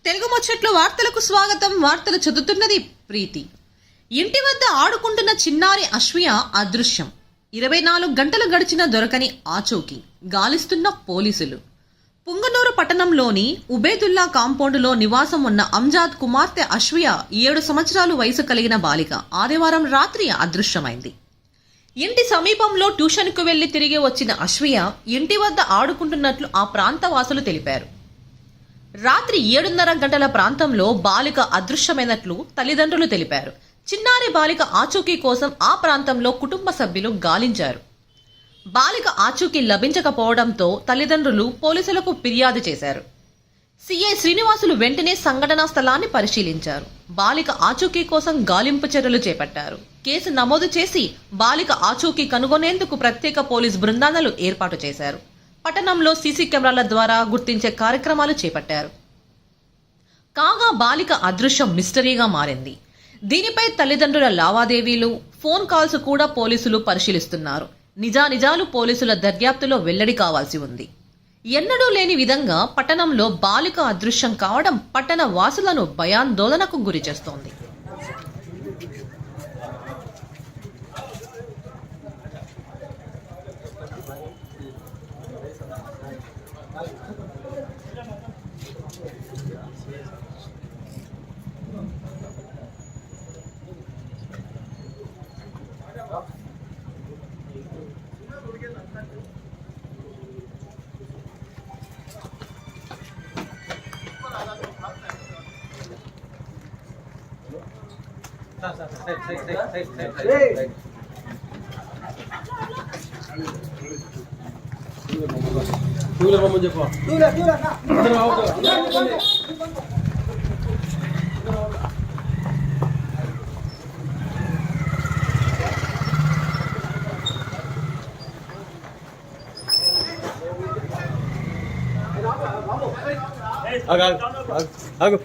తెలుగు ముచ్చట్లు వార్తలకు స్వాగతం. వార్తలు చదువుతున్నది ప్రీతి. ఇంటి వద్ద ఆడుకుంటున్న చిన్నారి అశ్వియ అదృశ్యం. 24 గంటలు గడిచిన దొరకని ఆచూకీ. గాలిస్తున్న పోలీసులు. పుంగనూరు పట్టణంలోని ఉబేదుల్లా కాంపౌండ్లో నివాసం ఉన్న అంజాద్ కుమార్తె అశ్వియ 7 సంవత్సరాలు వయసు కలిగిన బాలిక ఆదివారం రాత్రి అదృశ్యమైంది. ఇంటి సమీపంలో ట్యూషన్కు వెళ్లి తిరిగి వచ్చిన అశ్వియ ఇంటి వద్ద ఆడుకుంటున్నట్లు ఆ ప్రాంత వాసులు తెలిపారు. రాత్రి 7:30 గంటల ప్రాంతంలో బాలిక అదృశ్యమైనట్లు తల్లిదండ్రులు తెలిపారు. చిన్నారి బాలిక ఆచూకీ కోసం ఆ ప్రాంతంలో కుటుంబ సభ్యులు గాలించారు. బాలిక ఆచూకీ లభించకపోవడంతో తల్లిదండ్రులు పోలీసులకు ఫిర్యాదు చేశారు. సిఐ శ్రీనివాసులు వెంటనే సంఘటనా స్థలాన్ని పరిశీలించారు. బాలిక ఆచూకీ కోసం గాలింపు చర్యలు చేపట్టారు. కేసు నమోదు చేసి బాలిక ఆచూకీ కనుగొనేందుకు ప్రత్యేక పోలీస్ బృందాలను ఏర్పాటు చేశారు. పట్టణంలో సీసీ కెమెరాల ద్వారా గుర్తించే కార్యక్రమాలు చేపట్టారు. కాగా బాలిక అదృశ్యం మిస్టరీగా మారింది. దీనిపై తల్లిదండ్రుల లావాదేవీలు, ఫోన్ కాల్స్ కూడా పోలీసులు పరిశీలిస్తున్నారు. నిజానిజాలు పోలీసుల దర్యాప్తులో వెల్లడి కావాల్సి ఉంది. ఎన్నడూ లేని విధంగా పట్టణంలో బాలిక అదృశ్యం కావడం పట్టణ వాసులను భయాందోళనకు గురి చేస్తోంది. ఆగు